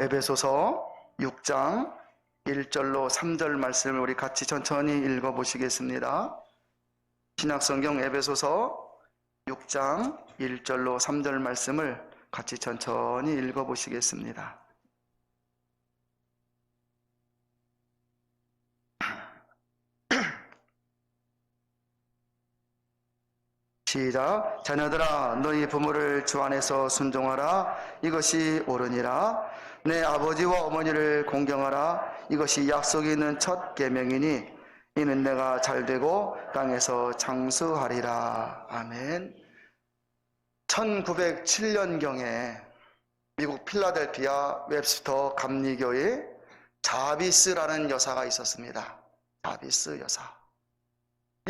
에베소서 6장 1절로 3절 말씀을 우리 같이 천천히 읽어보시겠습니다. 신약성경 에베소서 6장 1절로 3절 말씀을 같이 천천히 읽어보시겠습니다. 시작. 자녀들아 너희 부모를 주 안에서 순종하라. 이것이 옳으니라. 내 아버지와 어머니를 공경하라. 이것이 약속이 있는 첫 계명이니 이는 내가 잘되고 땅에서 장수하리라. 아멘. 1907년경에 미국 필라델피아 웹스터 감리교에 자비스라는 여사가 있었습니다. 자비스 여사.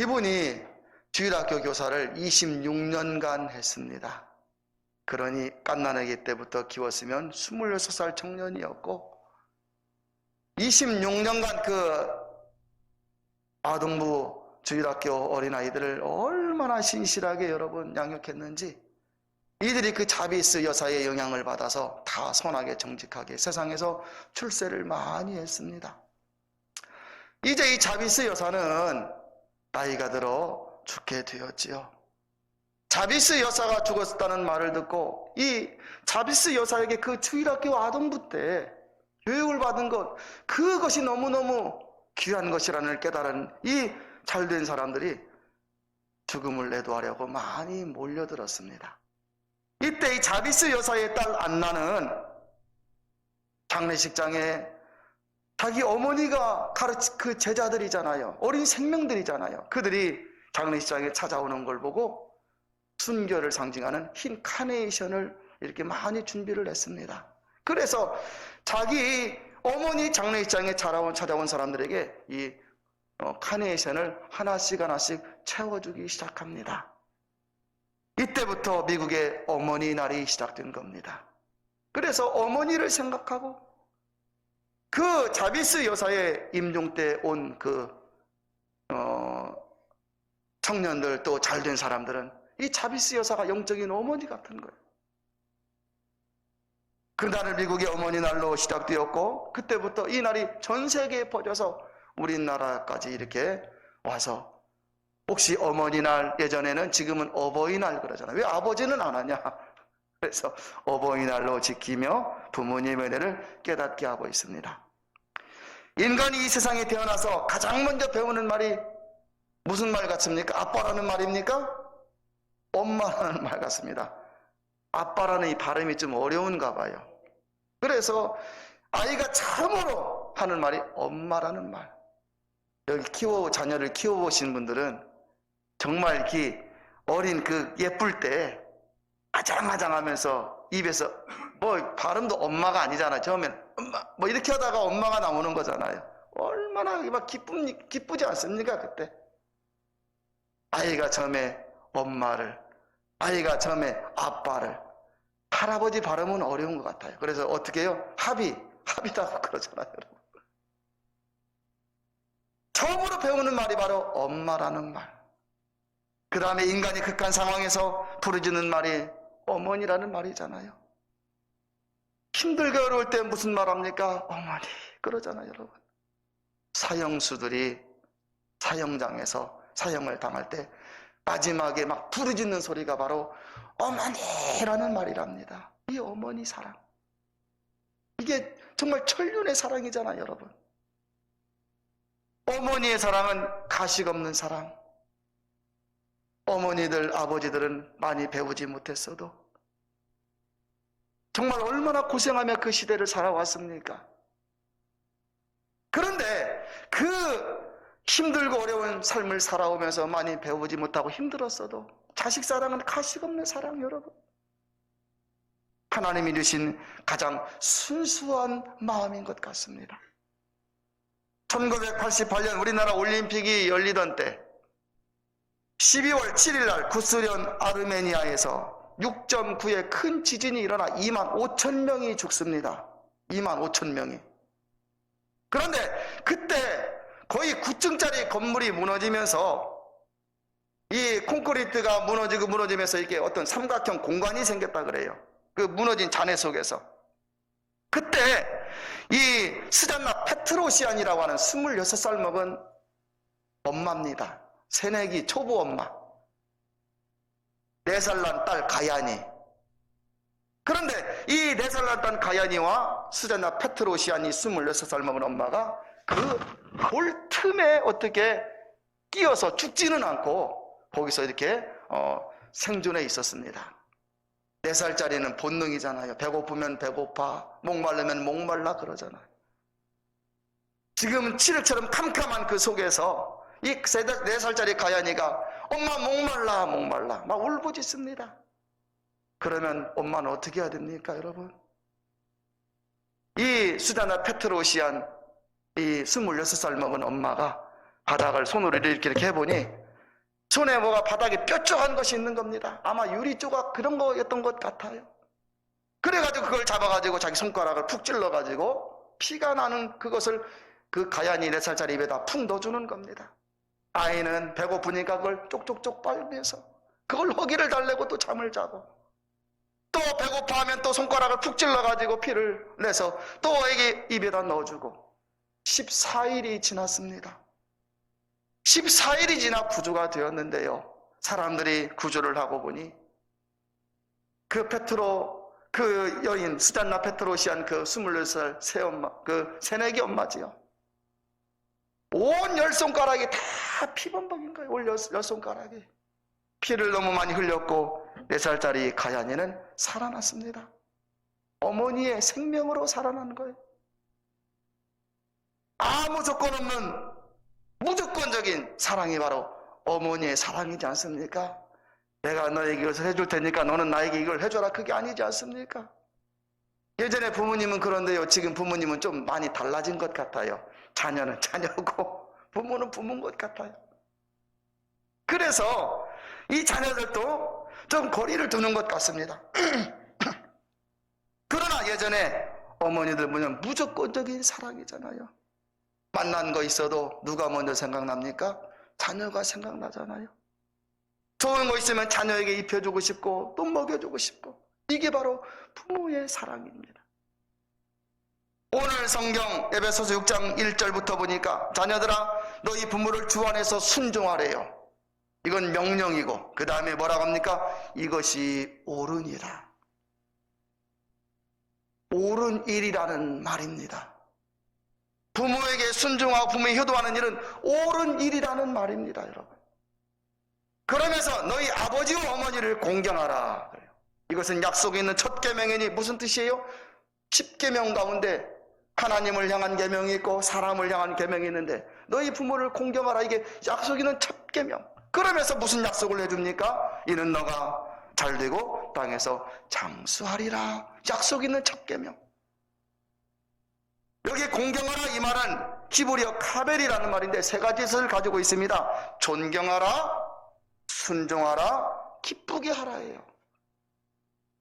이분이 주일학교 교사를 26년간 했습니다. 그러니 갓난아기 때부터 키웠으면 26살 청년이었고 26년간 그 아동부 주일학교 어린아이들을 얼마나 신실하게 여러분 양육했는지 이들이 그 자비스 여사의 영향을 받아서 다 선하게 정직하게 세상에서 출세를 많이 했습니다. 이제 이 자비스 여사는 나이가 들어 죽게 되었지요. 자비스 여사가 죽었다는 말을 듣고 이 자비스 여사에게 그 주일학교 아동부 때 교육을 받은 것, 그것이 너무너무 귀한 것이라는 깨달은 이 잘된 사람들이 죽음을 내도하려고 많이 몰려들었습니다. 이때 이 자비스 여사의 딸 안나는 장례식장에 자기 어머니가 가르친 그 제자들이잖아요. 어린 생명들이잖아요. 그들이 장례식장에 찾아오는 걸 보고 순교를 상징하는 흰 카네이션을 이렇게 많이 준비를 했습니다. 그래서 자기 어머니 장례식장에 찾아온 사람들에게 이 카네이션을 하나씩 채워주기 시작합니다. 이때부터 미국의 어머니 날이 시작된 겁니다. 그래서 어머니를 생각하고 그 자비스 여사의 임종 때 온 그 청년들 또 잘된 사람들은 이 자비스 여사가 영적인 어머니 같은 거예요. 그날은 미국의 어머니 날로 시작되었고 그때부터 이 날이 전 세계에 퍼져서 우리나라까지 이렇게 와서 혹시 어머니날 예전에는 지금은 어버이날 그러잖아요. 왜 아버지는 안 하냐? 그래서 어버이날로 지키며 부모님의 은혜를 깨닫게 하고 있습니다. 인간이 이 세상에 태어나서 가장 먼저 배우는 말이 무슨 말 같습니까? 아빠라는 말입니까? 엄마라는 말 같습니다. 아빠라는 이 발음이 좀 어려운가 봐요. 그래서 아이가 처음으로 하는 말이 엄마라는 말. 여기 자녀를 키워보신 분들은 정말 이렇게 어린 그 예쁠 때 아장아장하면서 입에서 뭐 발음도 엄마가 아니잖아요. 처음엔 엄마 뭐 이렇게 하다가 엄마가 나오는 거잖아요. 얼마나 막 기쁘지 않습니까? 그때 아이가 처음에 엄마를, 아이가 처음에 아빠를, 할아버지 발음은 어려운 것 같아요. 그래서 어떻게 해요? 합이라고 그러잖아요, 여러분. 처음으로 배우는 말이 바로 엄마라는 말. 그 다음에 인간이 극한 상황에서 부르짖는 말이 어머니라는 말이잖아요. 힘들게 어려울 때 무슨 말 합니까? 어머니 그러잖아요, 여러분. 사형수들이 사형장에서 사형을 당할 때 마지막에 막 부르짖는 소리가 바로 어머니라는 말이랍니다. 이 어머니 사랑, 이게 정말 천륜의 사랑이잖아요, 여러분. 어머니의 사랑은 가식 없는 사랑. 어머니들, 아버지들은 많이 배우지 못했어도 정말 얼마나 고생하며 그 시대를 살아왔습니까? 그런데 그 힘들고 어려운 삶을 살아오면서 많이 배우지 못하고 힘들었어도 자식 사랑은 가식 없는 사랑, 여러분. 하나님이 주신 가장 순수한 마음인 것 같습니다. 1988년 우리나라 올림픽이 열리던 때 12월 7일 날 구소련 아르메니아에서 6.9의 큰 지진이 일어나 2만 5천 명이 죽습니다. 2만 5천 명이. 그런데 그때 거의 9층짜리 건물이 무너지면서 이 콘크리트가 무너지면서 이게 어떤 삼각형 공간이 생겼다 그래요. 그 무너진 잔해 속에서. 그때 이 스잔나 페트로시안이라고 하는 26살 먹은 엄마입니다. 새내기 초보 엄마. 4살 난 딸 가야니. 그런데 이 4살 난 딸 가야니와 스잔나 페트로시안이 26살 먹은 엄마가 그 돌 틈에 어떻게 끼어서 죽지는 않고 거기서 이렇게 생존해 있었습니다. 4살짜리는 본능이잖아요. 배고프면 배고파, 목마르면 목말라 그러잖아요. 지금 칠흑처럼 캄캄한 그 속에서 이 4살짜리 가야니가 엄마 목말라 목말라 막 울부짖습니다. 그러면 엄마는 어떻게 해야 됩니까, 여러분? 이 수잔나 페트로시안 이 26살 먹은 엄마가 바닥을 손으로 이렇게 해보니 손에 뭐가 바닥에 뾰족한 것이 있는 겁니다. 아마 유리 조각 그런 거였던 것 같아요. 그래가지고 그걸 잡아가지고 자기 손가락을 푹 찔러가지고 피가 나는 그것을 그 가야니 4살짜리 입에다 푹 넣어주는 겁니다. 아이는 배고프니까 그걸 쪽쪽쪽 빨면서 그걸 허기를 달래고 또 잠을 자고, 또 배고파하면 또 손가락을 푹 찔러가지고 피를 내서 또 애기 입에다 넣어주고 14일이 지났습니다. 14일이 지나 구조가 되었는데요. 사람들이 구조를 하고 보니 그 여인 스잔나 페트로시안 그 24살 새엄마, 그 새내기 엄마지요. 온 10손가락이 다 피범벅인 거예요. 올 10손가락이. 피를 너무 많이 흘렸고 4살짜리 가야니는 살아났습니다. 어머니의 생명으로 살아난 거예요. 아무 조건 없는 무조건적인 사랑이 바로 어머니의 사랑이지 않습니까? 내가 너에게 이것을 해줄 테니까 너는 나에게 이걸 해줘라, 그게 아니지 않습니까? 예전에 부모님은 그런데요, 지금 부모님은 좀 많이 달라진 것 같아요. 자녀는 자녀고 부모는 부모인 것 같아요. 그래서 이 자녀들도 좀 거리를 두는 것 같습니다. 그러나 예전에 어머니들 보면 무조건적인 사랑이잖아요. 만난 거 있어도 누가 먼저 생각납니까? 자녀가 생각나잖아요. 좋은 거 있으면 자녀에게 입혀주고 싶고 또 먹여주고 싶고, 이게 바로 부모의 사랑입니다. 오늘 성경 에베소서 6장 1절부터 보니까 자녀들아 너희 부모를 주 안에서 순종하래요. 이건 명령이고 그 다음에 뭐라고 합니까? 이것이 옳으니라. 옳은 일이라는 말입니다. 부모에게 순종하고 부모에 효도하는 일은 옳은 일이라는 말입니다, 여러분. 그러면서 너희 아버지와 어머니를 공경하라. 이것은 약속에 있는 첫 계명이니 무슨 뜻이에요? 10계명 가운데 하나님을 향한 계명이 있고 사람을 향한 계명이 있는데 너희 부모를 공경하라, 이게 약속에 있는 첫 계명. 그러면서 무슨 약속을 해줍니까? 이는 너가 잘되고 땅에서 장수하리라. 약속 있는 첫 계명. 여기 공경하라 이 말은 히브리어 카벨이라는 말인데 3가지 뜻을 가지고 있습니다. 존경하라, 순종하라, 기쁘게 하라예요.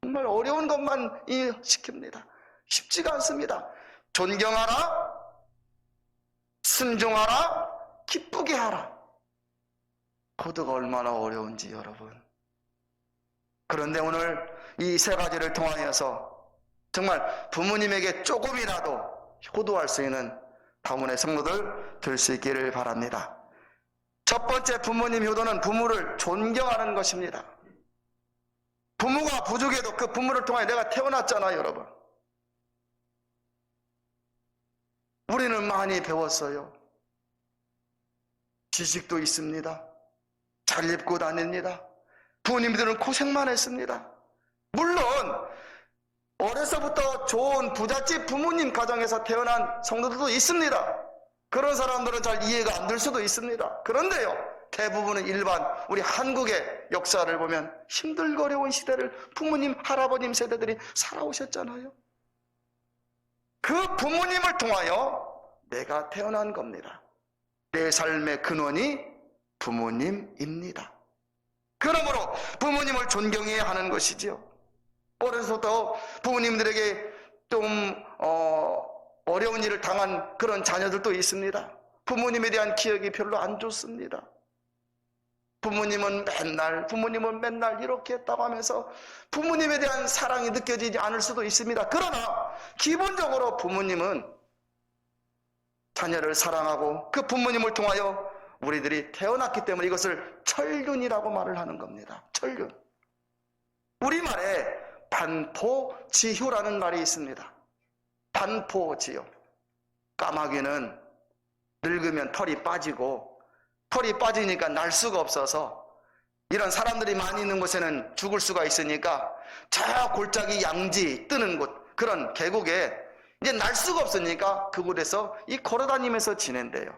정말 어려운 것만 시킵니다. 쉽지가 않습니다. 존경하라, 순종하라, 기쁘게 하라. 코드가 얼마나 어려운지 여러분. 그런데 오늘 이 3가지를 통하여서 정말 부모님에게 조금이라도 효도할 수 있는 가문의 성도들 될 수 있기를 바랍니다. 첫 번째 부모님 효도는 부모를 존경하는 것입니다. 부모가 부족해도 그 부모를 통해 내가 태어났잖아요, 여러분. 우리는 많이 배웠어요. 지식도 있습니다. 잘 입고 다닙니다. 부모님들은 고생만 했습니다. 물론 어려서부터 좋은 부잣집 부모님 가정에서 태어난 성도들도 있습니다. 그런 사람들은 잘 이해가 안 될 수도 있습니다. 그런데요, 대부분은 일반 우리 한국의 역사를 보면 힘들고 어려운 시대를 부모님, 할아버님 세대들이 살아오셨잖아요. 그 부모님을 통하여 내가 태어난 겁니다. 내 삶의 근원이 부모님입니다. 그러므로 부모님을 존경해야 하는 것이지요. 어려서부터 부모님들에게 좀 어려운 일을 당한 그런 자녀들도 있습니다. 부모님에 대한 기억이 별로 안 좋습니다. 부모님은 맨날 이렇게 했다고 하면서 부모님에 대한 사랑이 느껴지지 않을 수도 있습니다. 그러나 기본적으로 부모님은 자녀를 사랑하고 그 부모님을 통하여 우리들이 태어났기 때문에 이것을 천륜이라고 말을 하는 겁니다. 천륜. 우리말에 반포지효라는 말이 있습니다. 반포지효. 까마귀는 늙으면 털이 빠지고 털이 빠지니까 날 수가 없어서 이런 사람들이 많이 있는 곳에는 죽을 수가 있으니까 저 골짜기 양지 뜨는 곳 그런 계곡에 이제 날 수가 없으니까 그곳에서 이 걸어다니면서 지낸대요.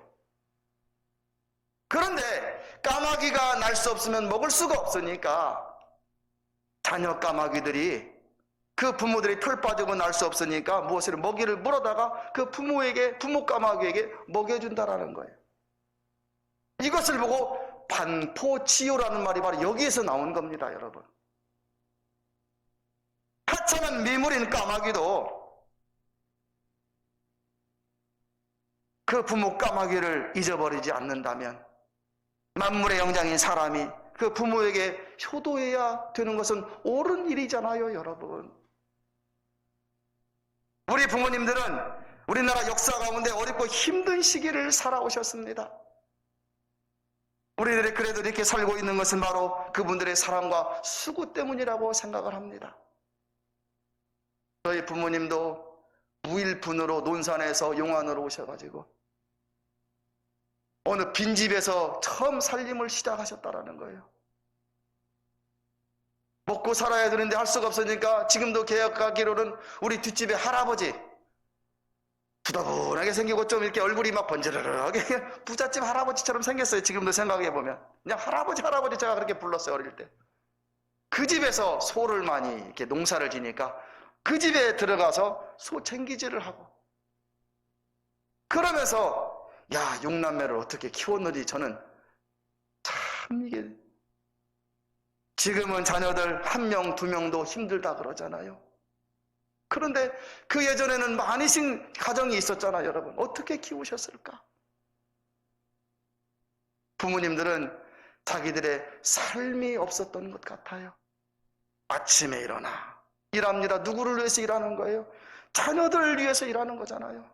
그런데 까마귀가 날 수 없으면 먹을 수가 없으니까 자녀 까마귀들이 그 부모들이 털 빠지고 날 수 없으니까 무엇을 먹이를 물어다가 그 부모 까마귀에게 먹여준다라는 거예요. 이것을 보고 반포지효라는 말이 바로 여기에서 나온 겁니다, 여러분. 하찮은 미물인 까마귀도 그 부모 까마귀를 잊어버리지 않는다면 만물의 영장인 사람이 그 부모에게 효도해야 되는 것은 옳은 일이잖아요, 여러분. 우리 부모님들은 우리나라 역사 가운데 어렵고 힘든 시기를 살아오셨습니다. 우리들이 그래도 이렇게 살고 있는 것은 바로 그분들의 사랑과 수고 때문이라고 생각을 합니다. 저희 부모님도 무일푼으로 논산에서 용안으로 오셔가지고 어느 빈집에서 처음 살림을 시작하셨다라는 거예요. 먹고 살아야 되는데 할 수가 없으니까 지금도 계약하기로는 우리 뒷집에 할아버지 부다분하게 생기고 좀 이렇게 얼굴이 막 번지르르하게 부잣집 할아버지처럼 생겼어요. 지금도 생각해보면 그냥 할아버지 제가 그렇게 불렀어요. 어릴 때. 그 집에서 소를 많이 이렇게 농사를 지니까 그 집에 들어가서 소 챙기질을 하고 그러면서 야, 6남매를 어떻게 키웠는지 저는 참 이게 지금은 자녀들 1명, 2명도 힘들다 그러잖아요. 그런데 그 예전에는 많으신 가정이 있었잖아요, 여러분. 어떻게 키우셨을까? 부모님들은 자기들의 삶이 없었던 것 같아요. 아침에 일어나 일합니다. 누구를 위해서 일하는 거예요? 자녀들을 위해서 일하는 거잖아요.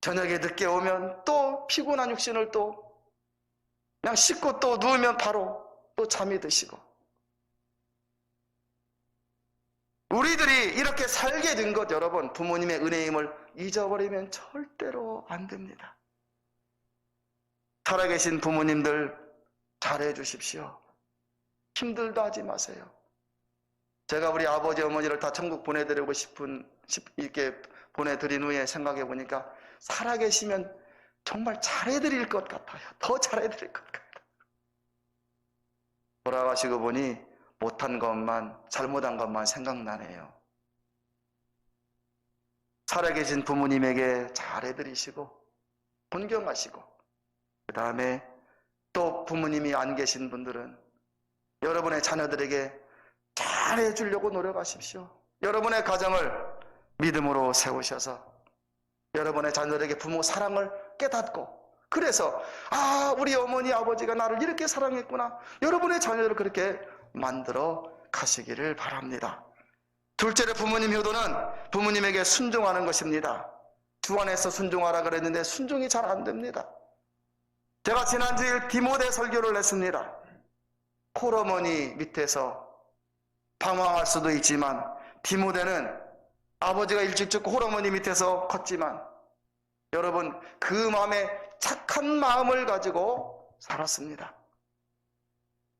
저녁에 늦게 오면 또 피곤한 육신을 또 그냥 씻고 또 누우면 바로 또 잠이 드시고 우리들이 이렇게 살게 된 것 여러분 부모님의 은혜임을 잊어버리면 절대로 안 됩니다. 살아계신 부모님들 잘해 주십시오. 힘들다 하지 마세요. 제가 우리 아버지 어머니를 다 천국 보내드리고 이렇게 보내드린 후에 생각해 보니까 살아계시면 정말 잘해드릴 것 같아요. 더 잘해드릴 것 같아요. 돌아가시고 보니 못한 것만 잘못한 것만 생각나네요. 살아계신 부모님에게 잘해드리시고 존경하시고 그 다음에 또 부모님이 안 계신 분들은 여러분의 자녀들에게 잘해주려고 노력하십시오. 여러분의 가정을 믿음으로 세우셔서 여러분의 자녀들에게 부모 사랑을 깨닫고 그래서 우리 어머니 아버지가 나를 이렇게 사랑했구나. 여러분의 자녀들을 그렇게 만들어 가시기를 바랍니다. 둘째로 부모님 효도는 부모님에게 순종하는 것입니다. 주 안에서 순종하라 그랬는데 순종이 잘 안 됩니다. 제가 지난주일 디모데 설교를 했습니다. 콜어머니 밑에서 방황할 수도 있지만 디모데는 아버지가 일찍 죽고 홀어머니 밑에서 컸지만 여러분 그 마음에 착한 마음을 가지고 살았습니다.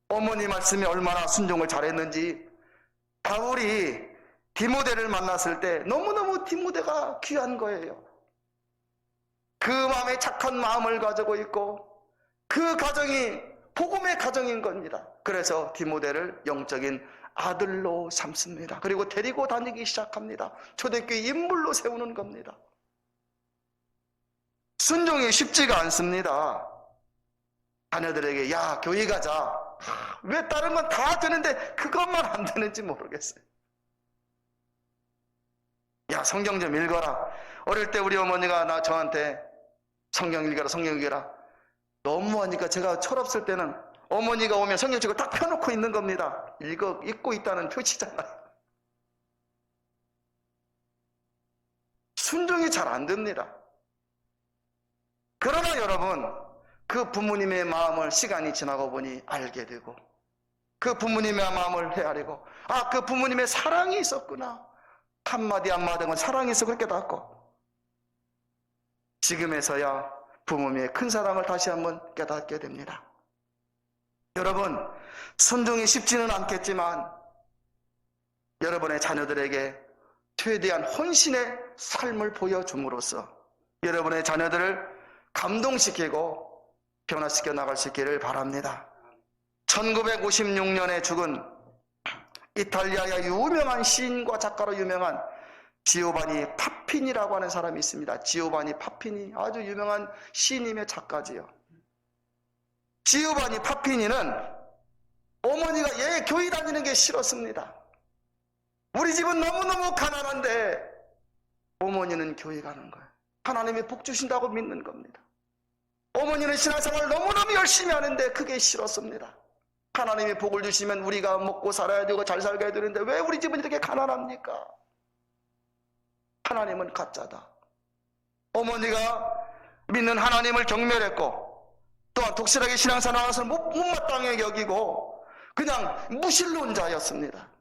어머니 말씀이 얼마나 순종을 잘했는지 바울이 디모데를 만났을 때 너무너무 디모데가 귀한 거예요. 그 마음에 착한 마음을 가지고 있고 그 가정이 복음의 가정인 겁니다. 그래서 디모데를 영적인 아들로 삼습니다. 그리고 데리고 다니기 시작합니다. 초대교회 인물로 세우는 겁니다. 순종이 쉽지가 않습니다. 자녀들에게 야 교회 가자. 왜 다른 건 다 되는데 그것만 안 되는지 모르겠어요. 야 성경 좀 읽어라. 어릴 때 우리 어머니가 저한테 성경 읽어라. 너무하니까 제가 철없을 때는 어머니가 오면 성경책을 딱 펴놓고 있는 겁니다. 읽고 있다는 표시잖아요. 순종이 잘 안 됩니다. 그러나 여러분, 그 부모님의 마음을 시간이 지나고 보니 알게 되고, 그 부모님의 마음을 헤아리고, 아, 그 부모님의 사랑이 있었구나. 한마디 한마디는 사랑이 있어 그렇게 깨닫고, 지금에서야 부모님의 큰 사랑을 다시 한번 깨닫게 됩니다. 여러분, 순종이 쉽지는 않겠지만 여러분의 자녀들에게 최대한 헌신의 삶을 보여줌으로써 여러분의 자녀들을 감동시키고 변화시켜 나갈 수 있기를 바랍니다. 1956년에 죽은 이탈리아의 유명한 시인과 작가로 유명한 지오바니 파피니라고 하는 사람이 있습니다. 지오바니 파피니, 아주 유명한 시인님의 작가지요. 지오바니 파피니는 어머니가 얘 교회 다니는 게 싫었습니다. 우리 집은 너무너무 가난한데 어머니는 교회 가는 거예요. 하나님이 복 주신다고 믿는 겁니다. 어머니는 신앙생활을 너무너무 열심히 하는데 그게 싫었습니다. 하나님이 복을 주시면 우리가 먹고 살아야 되고 잘 살게 되는데 왜 우리 집은 이렇게 가난합니까? 하나님은 가짜다. 어머니가 믿는 하나님을 경멸했고 또한 독실하게 신앙생활을 못마땅하게 여기고 그냥 무신론자였습니다.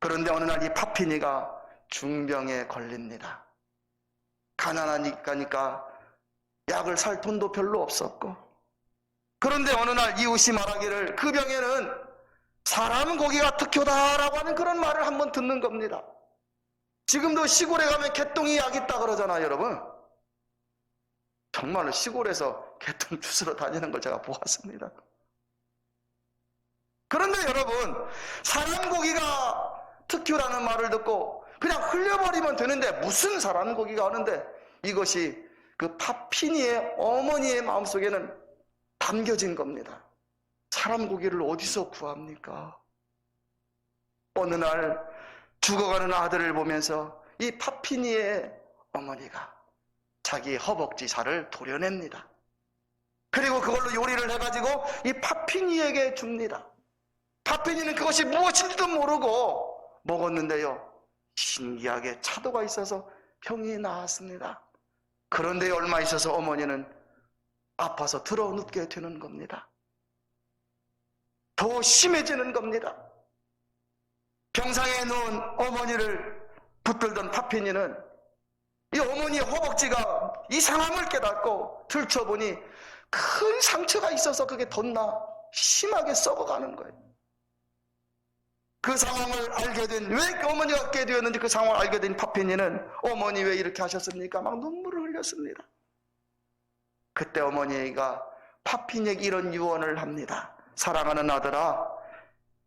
그런데 어느 날 이 파피니가 중병에 걸립니다. 가난하니까 약을 살 돈도 별로 없었고, 그런데 어느 날 이웃이 말하기를 그 병에는 사람 고기가 특효다라고 하는 그런 말을 한번 듣는 겁니다. 지금도 시골에 가면 개똥이 약 있다 그러잖아요, 여러분. 정말로 시골에서 개똥 주스러 다니는 걸 제가 보았습니다. 그런데 여러분, 사람 고기가 특효라는 말을 듣고 그냥 흘려버리면 되는데 무슨 사람 고기가 오는데 이것이 그 파피니의 어머니의 마음속에는 담겨진 겁니다. 사람 고기를 어디서 구합니까? 어느 날 죽어가는 아들을 보면서 이 파피니의 어머니가 자기 허벅지 살을 도려냅니다. 그리고 그걸로 요리를 해가지고 이 파피니에게 줍니다. 파피니는 그것이 무엇인지도 모르고 먹었는데요, 신기하게 차도가 있어서 병이 나았습니다. 그런데 얼마 있어서 어머니는 아파서 들어 눕게 되는 겁니다. 더 심해지는 겁니다. 병상에 누운 어머니를 붙들던 파피니는 이 어머니의 허벅지가 이상함을 깨닫고 들춰보니 큰 상처가 있어서 그게 덧나 심하게 썩어가는 거예요. 그 상황을 알게 된, 왜 어머니가 갖게 되었는지 그 상황을 알게 된 파피니는 어머니 왜 이렇게 하셨습니까? 막 눈물을 흘렸습니다. 그때 어머니가 파피니에게 이런 유언을 합니다. 사랑하는 아들아,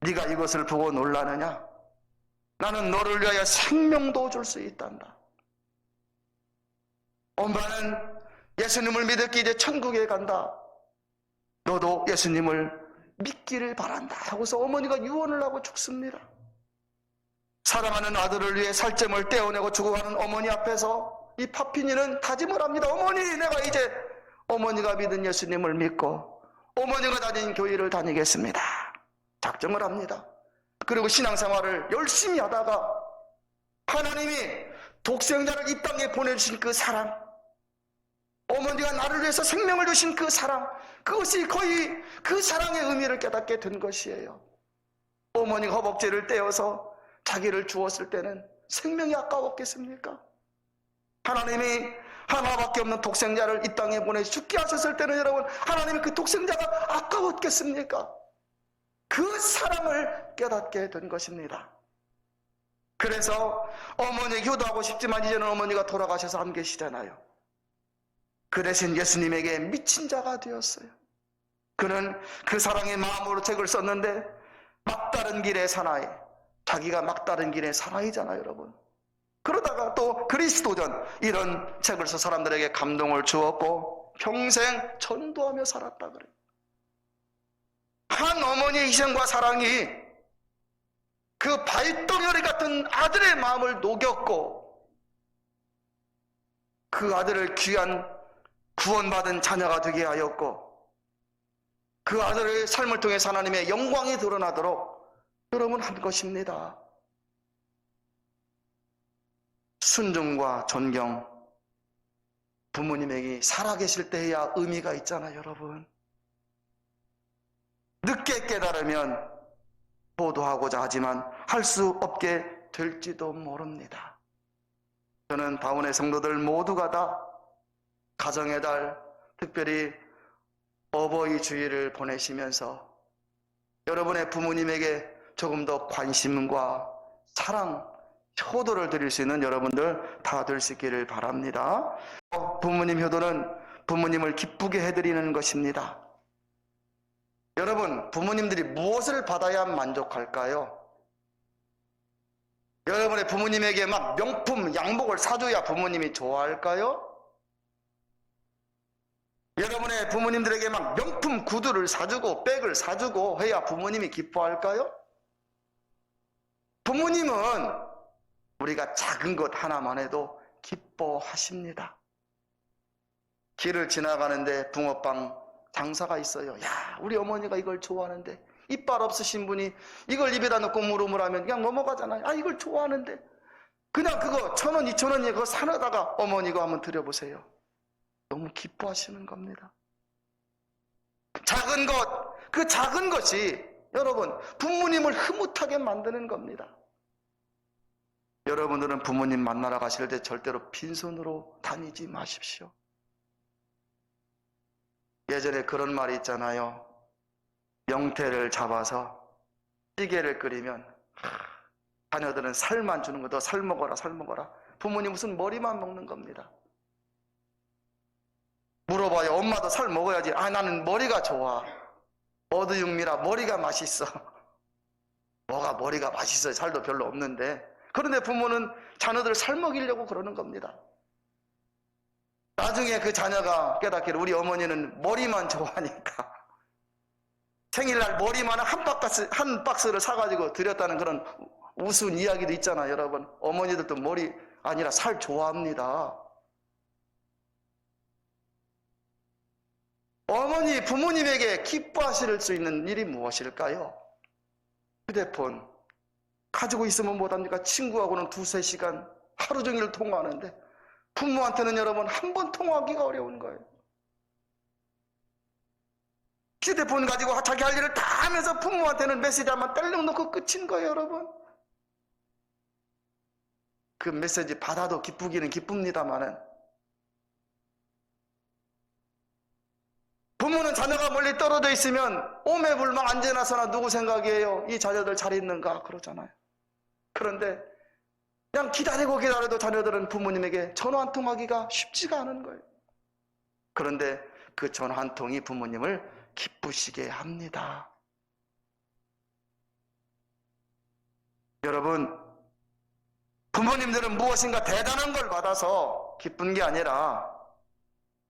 네가 이것을 보고 놀라느냐? 나는 너를 위하여 생명도 줄 수 있단다. 엄마는 예수님을 믿었기 이제 천국에 간다. 너도 예수님을 믿기를 바란다 하고서 어머니가 유언을 하고 죽습니다. 사랑하는 아들을 위해 살점을 떼어내고 죽어가는 어머니 앞에서 이 파피니는 다짐을 합니다. 어머니, 내가 이제 어머니가 믿은 예수님을 믿고 어머니가 다닌 교회를 다니겠습니다. 작정을 합니다. 그리고 신앙생활을 열심히 하다가 하나님이 독생자를 이 땅에 보내주신 그 사랑, 어머니가 나를 위해서 생명을 주신 그 사랑, 그것이 거의 그 사랑의 의미를 깨닫게 된 것이에요. 어머니가 허벅지를 떼어서 자기를 주었을 때는 생명이 아까웠겠습니까? 하나님이 하나밖에 없는 독생자를 이 땅에 보내 죽게 하셨을 때는 여러분, 하나님이 그 독생자가 아까웠겠습니까? 그 사랑을 깨닫게 된 것입니다. 그래서 어머니 효도하고 싶지만 이제는 어머니가 돌아가셔서 안 계시잖아요. 그 대신 예수님에게 미친 자가 되었어요. 그는 그 사랑의 마음으로 책을 썼는데 막다른 길의 사나이, 자기가 막다른 길의 사나이잖아요, 여러분. 그러다가 또 그리스도전, 이런 책을 써 사람들에게 감동을 주었고 평생 전도하며 살았다 그래요. 한 어머니의 희생과 사랑이 그 발덩어리 같은 아들의 마음을 녹였고 그 아들을 귀한 구원받은 자녀가 되게 하였고 그 아들의 삶을 통해서 하나님의 영광이 드러나도록 여러분 한 것입니다. 순종과 존경, 부모님에게 살아계실 때 해야 의미가 있잖아요, 여러분. 늦게 깨달으면 보도하고자 하지만 할 수 없게 될지도 모릅니다. 저는 다운의 성도들 모두가 다 가정의 달, 특별히 어버이 주일을 보내시면서 여러분의 부모님에게 조금 더 관심과 사랑, 효도를 드릴 수 있는 여러분들 다 될 수 있기를 바랍니다. 부모님 효도는 부모님을 기쁘게 해드리는 것입니다. 여러분, 부모님들이 무엇을 받아야 만족할까요? 여러분의 부모님에게 막 명품 양복을 사줘야 부모님이 좋아할까요? 여러분의 부모님들에게 막 명품 구두를 사주고 백을 사주고 해야 부모님이 기뻐할까요? 부모님은 우리가 작은 것 하나만 해도 기뻐하십니다. 길을 지나가는데 붕어빵 장사가 있어요. 야, 우리 어머니가 이걸 좋아하는데, 이빨 없으신 분이 이걸 입에다 넣고 무름무라면 그냥 넘어가잖아요. 아, 이걸 좋아하는데. 그냥 그거 1,000원, 2,000원이에요. 그거 사려다가 어머니가 한번 드려보세요. 너무 기뻐하시는 겁니다. 작은 것, 그 작은 것이 여러분 부모님을 흐뭇하게 만드는 겁니다. 여러분들은 부모님 만나러 가실 때 절대로 빈손으로 다니지 마십시오. 예전에 그런 말이 있잖아요. 명태를 잡아서 찌개를 끓이면 자녀들은 살만 주는 거, 너 살 먹어라, 살 먹어라. 부모님 무슨 머리만 먹는 겁니다. 물어봐요. 엄마도 살 먹어야지. 아, 나는 머리가 좋아. 어두육미라 머리가 맛있어. 뭐가 머리가 맛있어요. 살도 별로 없는데. 그런데 부모는 자녀들을 살 먹이려고 그러는 겁니다. 나중에 그 자녀가 깨닫기를 우리 어머니는 머리만 좋아하니까 생일날 머리만 한 박스를 사가지고 드렸다는 그런 우스운 이야기도 있잖아요. 여러분, 어머니들도 머리 아니라 살 좋아합니다. 어머니, 부모님에게 기뻐하실 수 있는 일이 무엇일까요? 휴대폰 가지고 있으면 못합니까? 친구하고는 2-3시간 하루 종일 통화하는데 부모한테는 여러분 한 번 통화하기가 어려운 거예요. 휴대폰 가지고 자기 할 일을 다 하면서 부모한테는 메시지 한번 때려놓고 끝인 거예요, 여러분. 그 메시지 받아도 기쁘기는 기쁩니다만은 부모는 자녀가 멀리 떨어져 있으면 오매불망 언제나서나 누구 생각이에요? 이 자녀들 잘 있는가? 그러잖아요. 그런데 그냥 기다려도 자녀들은 부모님에게 전화 한 통하기가 쉽지가 않은 거예요. 그런데 그 전화 한 통이 부모님을 기쁘시게 합니다. 여러분, 부모님들은 무엇인가 대단한 걸 받아서 기쁜 게 아니라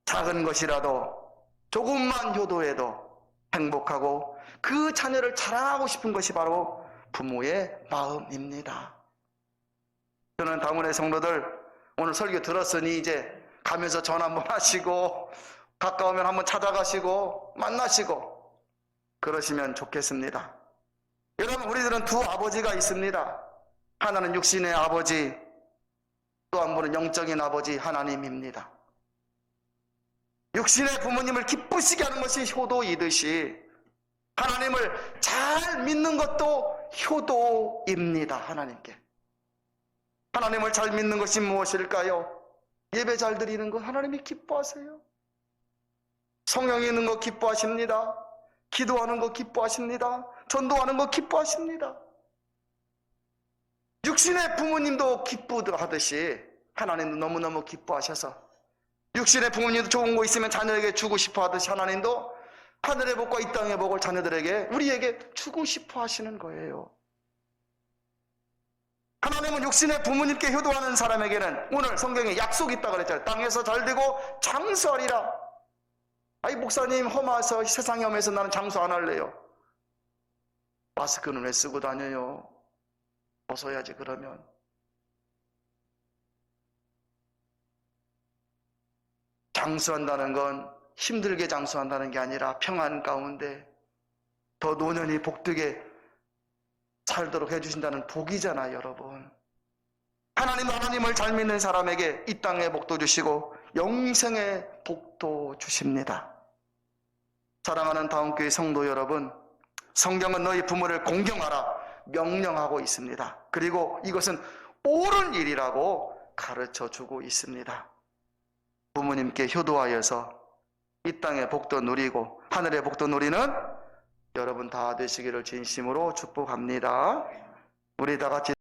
작은 것이라도 조금만 효도해도 행복하고 그 자녀를 자랑하고 싶은 것이 바로 부모의 마음입니다. 저는 당원의 성도들 오늘 설교 들었으니 이제 가면서 전화 한번 하시고 가까우면 한번 찾아가시고 만나시고 그러시면 좋겠습니다. 여러분, 우리들은 두 아버지가 있습니다. 하나는 육신의 아버지, 또 한 분은 영적인 아버지 하나님입니다. 육신의 부모님을 기쁘시게 하는 것이 효도이듯이 하나님을 잘 믿는 것도 효도입니다. 하나님께. 하나님을 잘 믿는 것이 무엇일까요? 예배 잘 드리는 것 하나님이 기뻐하세요. 성령이 있는 거 기뻐하십니다. 기도하는 거 기뻐하십니다. 전도하는 거 기뻐하십니다. 육신의 부모님도 기쁘하듯이 하나님도 너무너무 기뻐하셔서 육신의 부모님도 좋은 거 있으면 자녀에게 주고 싶어 하듯이 하나님도 하늘의 복과 이 땅의 복을 자녀들에게 우리에게 주고 싶어 하시는 거예요. 하나님은 육신의 부모님께 효도하는 사람에게는 오늘 성경에 약속이 있다고 그랬잖아요. 땅에서 잘되고 장수하리라. 아이 목사님 험해서 세상에 험해서 나는 장수 안 할래요. 마스크는 왜 쓰고 다녀요? 벗어야지. 그러면 장수한다는 건 힘들게 장수한다는 게 아니라 평안 가운데 더 노년이 복되게 살도록 해주신다는 복이잖아요, 여러분. 하나님을 잘 믿는 사람에게 이 땅의 복도 주시고 영생의 복도 주십니다. 사랑하는 다운교회 성도 여러분, 성경은 너희 부모를 공경하라 명령하고 있습니다. 그리고 이것은 옳은 일이라고 가르쳐주고 있습니다. 부모님께 효도하여서 이 땅의 복도 누리고 하늘의 복도 누리는 여러분 다 되시기를 진심으로 축복합니다. 우리 다 같이